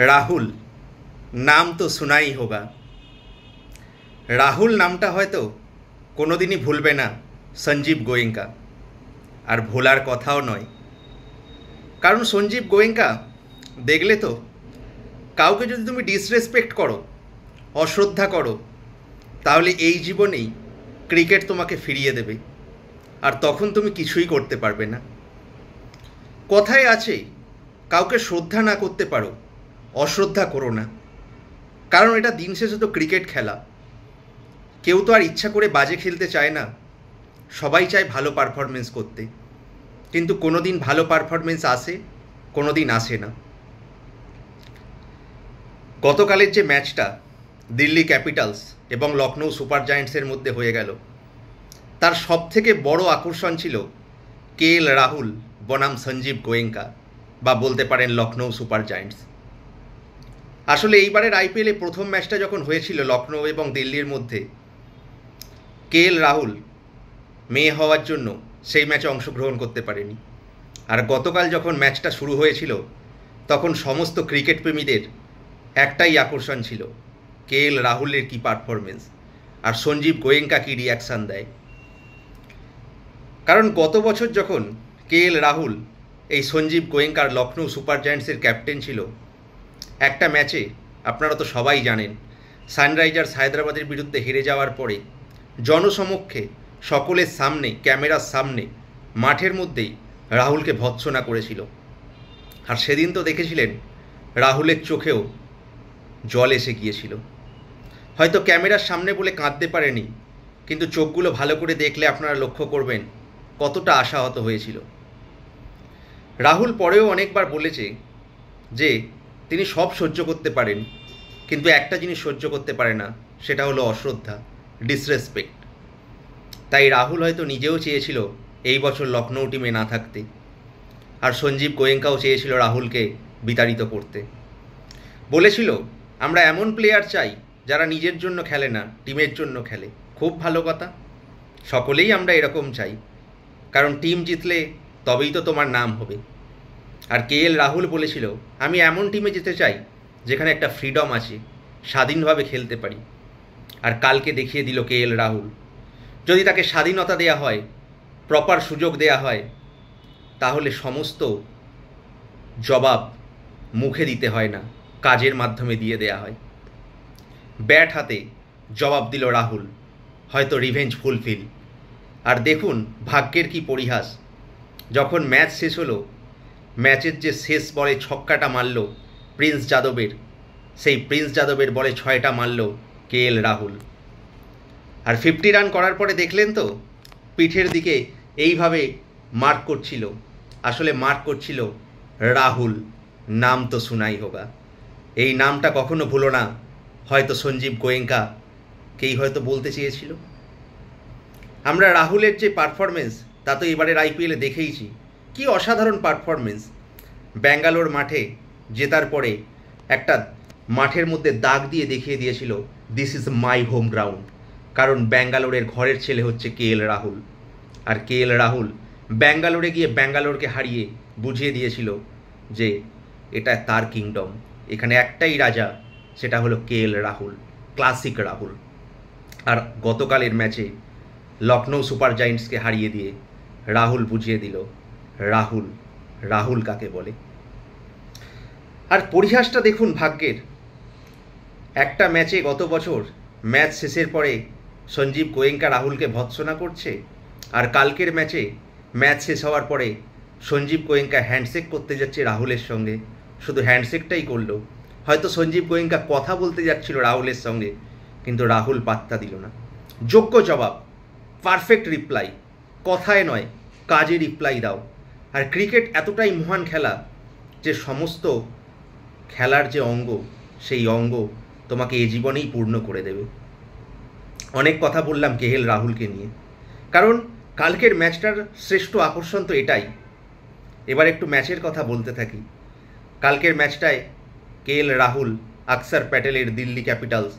রাহুল নাম তো শোনাই হোগা। রাহুল নামটা হয়তো কোনোদিনই ভুলবে না সঞ্জীব গোয়েঙ্কা, আর ভোলার কথাও নয়। কারণ সঞ্জীব গোয়েঙ্কা দেখলে তো, কাউকে যদি তুমি ডিসরেসপেক্ট করো, অশ্রদ্ধা করো, তাহলে এই জীবনেই ক্রিকেট তোমাকে ফিরিয়ে দেবে, আর তখন তুমি কিছুই করতে পারবে না। কথায় আছে, কাউকে শ্রদ্ধা না করতে পারো, অশ্রদ্ধা করো না। কারণ এটা দিন শেষে তো ক্রিকেট খেলা। কেউ তো আর ইচ্ছা করে বাজে খেলতে চায় না, সবাই চায় ভালো পারফরমেন্স করতে। কিন্তু কোনো দিন ভালো পারফরমেন্স আসে, কোনো দিন আসে না। গতকালের যে ম্যাচটা দিল্লি ক্যাপিটালস এবং লখনৌ সুপার জায়ান্টসের মধ্যে হয়ে গেল, তার সবথেকে বড় আকর্ষণ ছিল কেএল রাহুল বনাম সঞ্জীব গোয়েঙ্কা, বা বলতে পারেন লখনৌ সুপার জায়ান্টস। আসলে এইবারের আইপিএলে প্রথম ম্যাচটা যখন হয়েছিল লখনৌ এবং দিল্লির মধ্যে, কেএল রাহুল মেয়ে হওয়ার জন্য সেই ম্যাচে অংশগ্রহণ করতে পারেনি। আর গতকাল যখন ম্যাচটা শুরু হয়েছিল, তখন সমস্ত ক্রিকেট প্রেমীদের একটাই আকর্ষণ ছিল কেএল রাহুলের কী পারফরমেন্স, আর সঞ্জীব গোয়েঙ্কা কী রিয়াকশান দেয়। কারণ গত বছর যখন কেএল রাহুল এই সঞ্জীব গোয়েঙ্কার লখনৌ সুপার জায়ান্টসের ক্যাপ্টেন ছিল, একটা ম্যাচে আপনারা তো সবাই জানেন, সানরাইজার্স হায়দ্রাবাদের বিরুদ্ধে হেরে যাওয়ার পরে জনসমক্ষে সকলের সামনে, ক্যামেরার সামনে, মাঠের মধ্যেই রাহুলকে ভৎসনা করেছিল। আর সেদিন তো দেখেছিলেন রাহুলের চোখেও জল এসে গিয়েছিল। হয়তো ক্যামেরার সামনে বলে কাঁদতে পারেনি, কিন্তু চোখগুলো ভালো করে দেখলে আপনারা লক্ষ্য করবেন কতটা আশাহত হয়েছিল। রাহুল পরেও অনেকবার বলেছে যে তিনি সব সহ্য করতে পারেন, কিন্তু একটা জিনিস সহ্য করতে পারে না, সেটা হলো অশ্রদ্ধা, ডিসরেসপেক্ট। তাই রাহুল হয়তো নিজেও চেয়েছিল এই বছর লখনৌ টিমে না থাকতে, আর সঞ্জীব গোয়েঙ্কাও চেয়েছিল রাহুলকে বিতাড়িত করতে। বলেছিল, আমরা এমন প্লেয়ার চাই যারা নিজের জন্য খেলে না, টিমের জন্য খেলে। খুব ভালো কথা, সকলেই আমরা এরকম চাই, কারণ টিম জিতলে তবেই তো তোমার নাম হবে। আর কেএল রাহুল বলেছিল, আমি এমন টিমে যেতে চাই যেখানে একটা ফ্রিডম আছে, স্বাধীনভাবে খেলতে পারি। আর কালকে দেখিয়ে দিল কেএল রাহুল, যদি তাকে স্বাধীনতা দেয়া হয়, প্রপার সুযোগ দেয়া হয়, তাহলে সমস্ত জবাব মুখে দিতে হয় না, কাজের মাধ্যমে দিয়ে দেয়া হয়। ব্যাট হাতে জবাব দিল রাহুল, হয়তো রিভেঞ্জ ফুলফিল। আর দেখুন ভাগ্যের কি পরিহাস, যখন ম্যাচ শেষ হলো, ম্যাচের যে শেষ বলে ছক্কাটা মারল প্রিন্স যাদবের, সেই প্রিন্স যাদবের বলে 6টা মারল কেএল রাহুল। আর 50 রান করার পরে দেখলেন তো, পিঠের দিকে এইভাবে মার্ক করছিল, আসলে মার্ক করছিল রাহুল নাম তো শোনাই হোগা। এই নামটা কখনো ভুলো না, হয়তো সঞ্জীব গোয়েঙ্কাকেই হয়তো বলতে চেয়েছিল। আমরা রাহুলের যে পারফরমেন্স, তা তো এবারের আইপিএলে দেখেইছি, কি অসাধারণ পারফরমেন্স। ব্যাঙ্গালোর মাঠে জেতার পরে একটা মাঠের মধ্যে দাগ দিয়ে দেখিয়ে দিয়েছিল, this is my home ground. কারণ ব্যাঙ্গালোরের ঘরের ছেলে হচ্ছে কেএল রাহুল, আর কেএল রাহুল ব্যাঙ্গালোরে গিয়ে ব্যাঙ্গালোরকে হারিয়ে বুঝিয়ে দিয়েছিল যে এটা তার কিংডম, এখানে একটাই রাজা, সেটা হলো কেএল রাহুল, ক্লাসিক রাহুল। আর গতকালের ম্যাচে লখনৌ সুপার জায়ান্টসকে হারিয়ে দিয়ে রাহুল বুঝিয়ে দিল রাহুল, রাহুল কাকে বলে। আর পরিহাসটা দেখুন ভাগ্যের, একটা ম্যাচে গত বছর ম্যাচ শেষের পরে সঞ্জীব গোয়েঙ্কা রাহুলকে ভৎসনা করছে, আর কালকের ম্যাচে ম্যাচ শেষ হওয়ার পরে সঞ্জীব গোয়েঙ্কা হ্যান্ডশেক করতে যাচ্ছে রাহুলের সঙ্গে। শুধু হ্যান্ডশেকটাই করলো, হয়তো সঞ্জীব গোয়েঙ্কা কথা বলতে যাচ্ছিল রাহুলের সঙ্গে, কিন্তু রাহুল পাত্তা দিল না। যোগ্য জবাব, পারফেক্ট রিপ্লাই, কথায় নয় কাজে রিপ্লাই দাও। আর ক্রিকেট এতটাই মহান খেলা যে সমস্ত খেলার যে অঙ্গ, সেই অঙ্গ তোমাকে এ জীবনেই পূর্ণ করে দেবে। অনেক কথা বললাম কেএল রাহুলকে নিয়ে, কারণ কালকের ম্যাচটার শ্রেষ্ঠ আকর্ষণ তো এটাই। এবার একটু ম্যাচের কথা বলতে থাকি। কালকের ম্যাচটায় কেএল রাহুল আকসার প্যাটেলের দিল্লি ক্যাপিটালস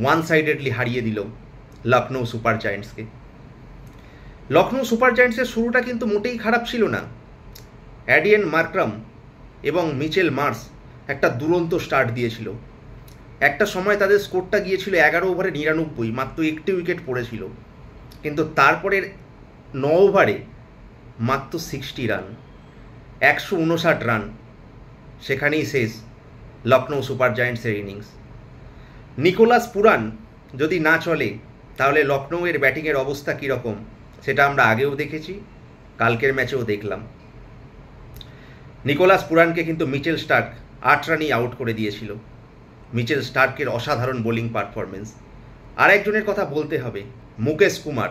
ওয়ান সাইডেডলি হারিয়ে দিল লখনৌ সুপার জায়ান্টসকে। লখনৌ সুপার জায়ান্টসের শুরুটা কিন্তু মোটেই খারাপ ছিল না। অ্যাডিয়েন মার্ক্রাম এবং মিচেল মার্স একটা দুরন্ত স্টার্ট দিয়েছিল। একটা সময় তাদের স্কোরটা গিয়েছিল 11 ওভারে 99, মাত্র একটি উইকেট পড়েছিল। কিন্তু তারপরের 9 ওভারে মাত্র 60 রান, 159 রান, সেখানেই শেষ লখনৌ সুপার জায়ান্টসের ইনিংস। নিকোলাস পুরান যদি না চলে তাহলে লখনৌয়ের ব্যাটিংয়ের অবস্থা কীরকম সেটা আমরা আগেও দেখেছি, কালকের ম্যাচেও দেখলাম। নিকোলাস পুরানকে কিন্তু মিচেল স্টার্ক 8 রানেই আউট করে দিয়েছিল। মিচেল স্টার্কের অসাধারণ বোলিং পারফরমেন্স। আর একজনের কথা বলতে হবে, মুকেশ কুমার,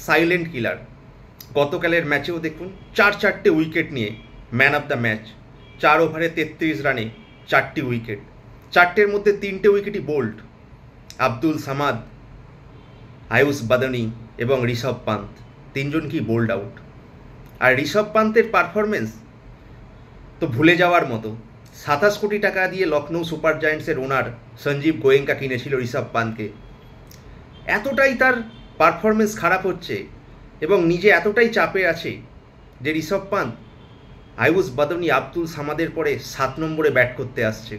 সাইলেন্ট কিলার। গতকালের ম্যাচেও দেখুন 4 উইকেট নিয়ে ম্যান অফ দ্য ম্যাচ। 4 ওভারে 33 রানে 4টি উইকেট, 4টের মধ্যে 3টে উইকেটই বোল্ড। আব্দুল সামাদ, আয়ুষ বাদনি এবং ঋষভ পান্ত, 3জন কি বোল্ড আউট। আর ঋষভ পান্তের পারফরমেন্স তো ভুলে যাওয়ার মতো। 27 কোটি টাকা দিয়ে লখনৌ সুপার জায়ান্টসের ওনার সঞ্জীব গোয়েঙ্কা কিনেছিল ঋষভ পান্তকে। এতটাই তার পারফরমেন্স খারাপ হচ্ছে এবং নিজে এতটাই চাপে আছে যে ঋষভ পান্ত আয়ুষ বাদনি, আব্দুল সামাদের পরে 7 নম্বরে ব্যাট করতে আসছে।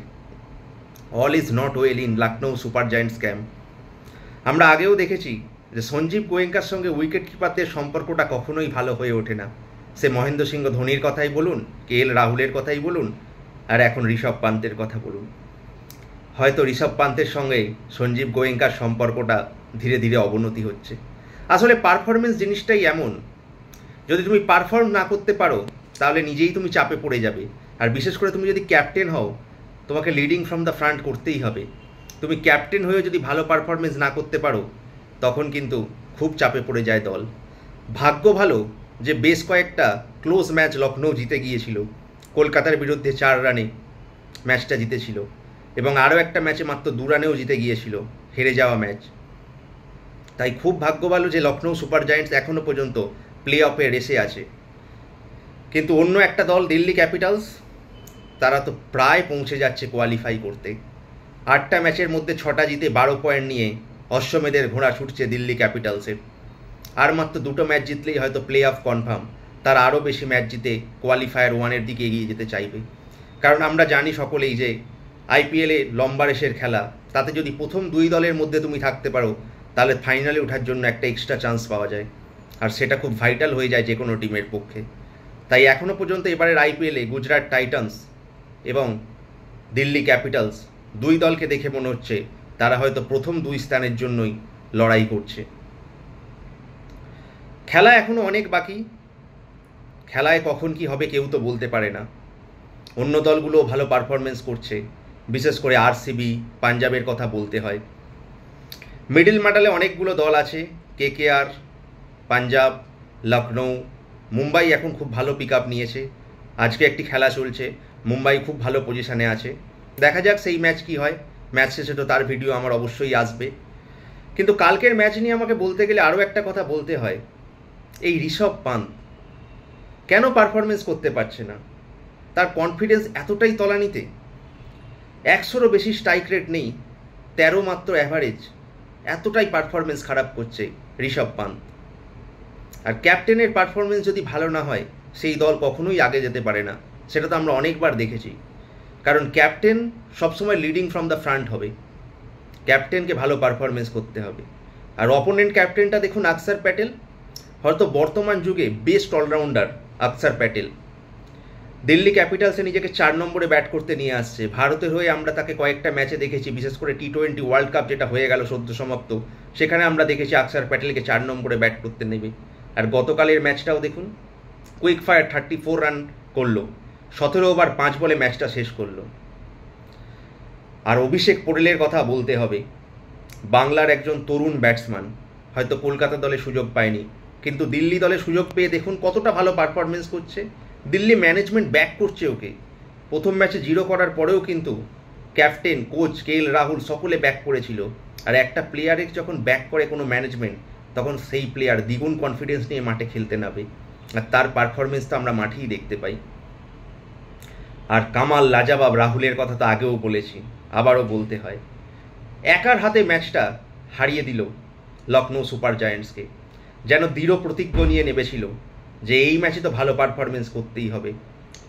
All is not well in Lucknow super giants camp. আমরা আগেও দেখেছি যে সঞ্জীব গোয়েঙ্কার সঙ্গে উইকেট কিপারদের সম্পর্কটা কখনোই ভালো হয়ে ওঠে না। সে মহেন্দ্র সিংহ ধোনির কথাই বলুন, KL রাহুলের কথাই বলুন, আর এখন ঋষভ পান্তের কথা বলুন। হয়তো ঋষভ পান্তের সঙ্গে সঞ্জীব গোয়েঙ্কার সম্পর্কটা ধীরে ধীরে অবনতি হচ্ছে। আসলে পারফরমেন্স জিনিসটাই এমন, যদি তুমি পারফর্ম না করতে পারো তাহলে নিজেই তুমি চাপে পড়ে যাবে। আর বিশেষ করে তুমি যদি ক্যাপ্টেন হও, তোমাকে লিডিং ফ্রম দ্য ফ্রন্ট করতেই হবে। তুমি ক্যাপ্টেন হয়েও যদি ভালো পারফরমেন্স না করতে পারো তখন কিন্তু খুব চাপে পড়ে যায় দল। ভাগ্য ভালো যে বেশ কয়েকটা ক্লোজ ম্যাচ লখনৌ জিতে গিয়েছিল। কলকাতার বিরুদ্ধে 4 রানে ম্যাচটা জিতেছিল এবং আরও একটা ম্যাচে মাত্র 2 রানেও জিতে গিয়েছিল, হেরে যাওয়া ম্যাচ। তাই খুব ভাগ্য ভালো যে লখনৌ সুপার জায়ান্টস এখনও পর্যন্ত প্লে অফে রেসে আছে। কিন্তু অন্য একটা দল দিল্লি ক্যাপিটালস, তারা তো প্রায় পৌঁছে যাচ্ছে কোয়ালিফাই করতে। 8টা ম্যাচের মধ্যে 6টা জিতে 12 পয়েন্ট নিয়ে অশ্বমেধের ঘোড়া ছুটছে দিল্লি ক্যাপিটালসের। আর মাত্র 2টো ম্যাচ জিতলেই হয়তো প্লে অফ কনফার্ম। তারা আরও বেশি ম্যাচ জিতে কোয়ালিফায়ার 1-এর দিকে এগিয়ে যেতে চাইবে। কারণ আমরা জানি সকলেই যে IPL-এ লম্বা রেসের খেলা, তাতে যদি প্রথম 2 দলের মধ্যে তুমি থাকতে পারো তাহলে ফাইনালে ওঠার জন্য একটা এক্সট্রা চান্স পাওয়া যায়, আর সেটা খুব ভাইটাল হয়ে যায় যে কোনো টিমের পক্ষে। তাই এখনও পর্যন্ত এবারের IPL-এ গুজরাট টাইটান্স এবং দিল্লি ক্যাপিটালস 2 দলকে দেখে মনে হচ্ছে তারা হয়তো প্রথম 2 স্থানের জন্যই লড়াই করছে। খেলা এখনও অনেক বাকি। খেলায় কখন কি হবে কেউ তো বলতে পারে না। অন্য দলগুলো ভালো পারফরমেন্স করছে, বিশেষ করে RCB, পাঞ্জাবের কথা বলতে হয়। মিডল মেডালে অনেকগুলো দল আছে, KKR, পাঞ্জাব, লখনৌ, মুম্বাই এখন খুব ভালো পিক আপ নিয়েছে। আজকে একটি খেলা চলছে, মুম্বাই খুব ভালো পজিশানে আছে। দেখা যাক সেই ম্যাচ কি হয়। ম্যাচ শেষে তো তার ভিডিও আমার অবশ্যই আসবে। কিন্তু কালকের ম্যাচ নিয়ে আমাকে বলতে গেলে আরও একটা কথা বলতে হয়। এই ঋষভ পান্ত কেন পারফরমেন্স করতে পারছে না? তার কনফিডেন্স এতটাই তলানিতে। 100-রও বেশি স্ট্রাইক রেট নেই, 13 মাত্র অ্যাভারেজ। এতটাই পারফরমেন্স খারাপ করছে ঋষভ পান্ত। আর ক্যাপ্টেনের পারফরমেন্স যদি ভালো না হয় সেই দল কখনোই আগে যেতে পারে না। সেটা তো আমরা অনেকবার দেখেছি। কারণ ক্যাপ্টেন সবসময় লিডিং ফ্রম দ্য ফ্রন্ট হবে। ক্যাপ্টেনকে ভালো পারফরমেন্স করতে হবে। আর অপোনেন্ট ক্যাপ্টেনটা দেখুন, অক্ষর প্যাটেল, হয়তো বর্তমান যুগে বেস্ট অলরাউন্ডার অক্ষর প্যাটেল। দিল্লি ক্যাপিটালসে নিজেকে 4 নম্বরে ব্যাট করতে নিয়ে আসছে। ভারতের হয়ে আমরা তাকে কয়েকটা ম্যাচে দেখেছি, বিশেষ করে T20 ওয়ার্ল্ড কাপ যেটা হয়ে গেল সদ্য সমাপ্ত, সেখানে আমরা দেখেছি অক্ষর প্যাটেলকে 4 নম্বরে ব্যাট করতে নেবে। আর গতকালের ম্যাচটাও দেখুন, কুইক ফায়ার 34 রান করলো, 17 ওভার 5 বলে ম্যাচটা শেষ করলো। আর অভিষেক পোরেলের কথা বলতে হবে, বাংলার একজন তরুণ ব্যাটসম্যান, হয়তো কলকাতা দলে সুযোগ পায়নি, কিন্তু দিল্লি দলে সুযোগ পেয়ে দেখুন কতটা ভালো পারফরমেন্স করছে। দিল্লি ম্যানেজমেন্ট ব্যাক করছে ওকে। প্রথম ম্যাচে 0 করার পরেও কিন্তু ক্যাপ্টেন, কোচ KL রাহুল সকলে ব্যাক করেছিল। আর একটা প্লেয়ারে যখন ব্যাক করে কোনো ম্যানেজমেন্ট, তখন সেই প্লেয়ার দ্বিগুণ কনফিডেন্স নিয়ে মাঠে খেলতে নামে। আর তার পারফরমেন্স তো আমরা মাঠেই দেখতে পাই। আর কামাল, লাজাবাব, রাহুলের কথা তো আগেও বলেছি, আবারও বলতে হয়। একার হাতে ম্যাচটা হারিয়ে দিল লখনৌ সুপার জায়ান্টসকে। যেন দৃঢ় প্রতিজ্ঞ নিয়ে নেমেছিল যে এই ম্যাচে তো ভালো পারফরমেন্স করতেই হবে।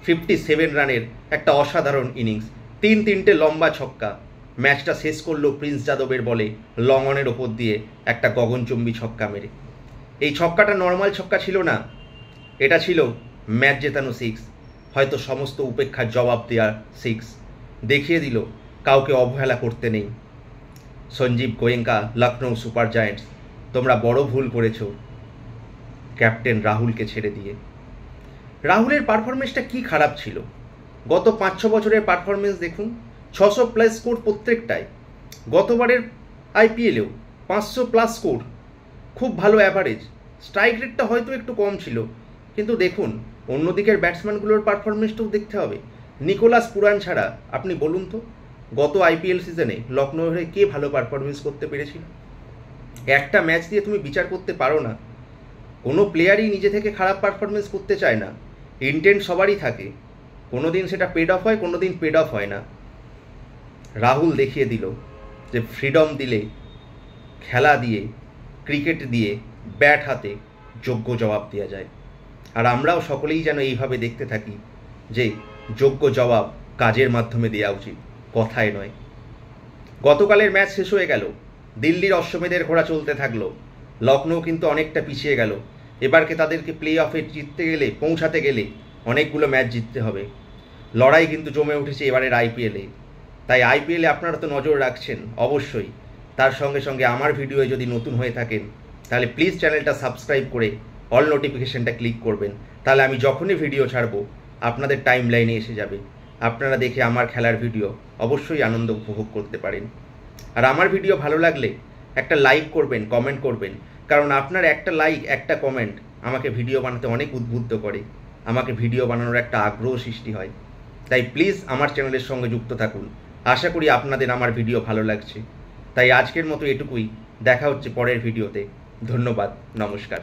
57 রানের একটা অসাধারণ ইনিংস, তিনটে লম্বা ছক্কা। ম্যাচটা শেষ করলো প্রিন্স যাদবের বলে লং অনের ওপর দিয়ে একটা গগনচুম্বী ছক্কা মেরে। এই ছক্কাটা নর্মাল ছক্কা ছিল না, এটা ছিল ম্যাচ জেতানো সিক্স, হয়তো সমস্ত উপেক্ষার জবাব দেওয়ার সিক্স। দেখিয়ে দিল কাউকে অবহেলা করতে নেই। সঞ্জীব গোয়েঙ্কা, লখনৌ সুপার জায়ান্টস, তোমরা বড় ভুল করেছো ক্যাপ্টেন রাহুলকে ছেড়ে দিয়ে। রাহুলের পারফরমেন্সটা কি খারাপ ছিল? গত 5-6 বছরের পারফরমেন্স দেখুন, 600+ স্কোর প্রত্যেকটায়। গতবারের আইপিএলেও 500+ স্কোর, খুব ভালো অ্যাভারেজ। স্ট্রাইক রেটটা হয়তো একটু কম ছিল, কিন্তু দেখুন অন্যদিকের ব্যাটসম্যানগুলোর পারফরমেন্সটাও দেখতে হবে। নিকোলাস পুরান ছাড়া আপনি বলুন তো গত আইপিএল সিজনে লখনৌ হয়ে কে ভালো পারফরমেন্স করতে পেরেছিল? একটা ম্যাচ দিয়ে তুমি বিচার করতে পারো না। কোনো প্লেয়ারই নিজে থেকে খারাপ পারফরমেন্স করতে চায় না, ইন্টেন্ট সবারই থাকে। কোনো দিন সেটা পেড অফ হয়, কোনো দিন পেড অফ হয় না। রাহুল দেখিয়ে দিল যে ফ্রিডম দিলে, খেলা দিয়ে, ক্রিকেট দিয়ে, ব্যাট হাতে যোগ্য জবাব দেওয়া যায়। আর আমরাও সকলেই যেন এইভাবে দেখতে থাকি যে যোগ্য জবাব কাজের মাধ্যমে দেওয়া উচিত, কথায় নয়। গতকালের ম্যাচ শেষ হয়ে গেল, দিল্লির অশ্বমেধের ঘোড়া চলতে থাকলো। লখনৌ কিন্তু অনেকটা পিছিয়ে গেল। এবারকে তাদেরকে প্লে অফে জিততে গেলে, পৌঁছাতে গেলে অনেকগুলো ম্যাচ জিততে হবে। লড়াই কিন্তু জমে উঠেছে এবারের আইপিএলে। তাই আইপিএলে আপনারা তো নজর রাখছেন অবশ্যই, তার সঙ্গে সঙ্গে আমার ভিডিওয়ে যদি নতুন হয়ে থাকেন তাহলে প্লিজ চ্যানেলটা সাবস্ক্রাইব করে অল নোটিফিকেশনটা ক্লিক করবেন। তাহলে আমি যখনই ভিডিও ছাড়বো আপনাদের টাইম লাইনে এসে যাবে। আপনারা দেখে আমার খেলার ভিডিও অবশ্যই আনন্দ উপভোগ করতে পারেন। আর আমার ভিডিও ভালো লাগলে একটা লাইক করবেন, কমেন্ট করবেন, কারণ আপনার একটা লাইক, একটা কমেন্ট আমাকে ভিডিও বানাতে অনেক উদ্বুদ্ধ করে, আমাকে ভিডিও বানানোর একটা আগ্রহ সৃষ্টি হয়। তাই প্লিজ আমার চ্যানেলের সঙ্গে যুক্ত থাকুন। আশা করি আপনাদের আমার ভিডিও ভালো লাগছে। তাই আজকের মতো এটুকুই, দেখা হচ্ছে পরের ভিডিওতে। ধন্যবাদ, নমস্কার।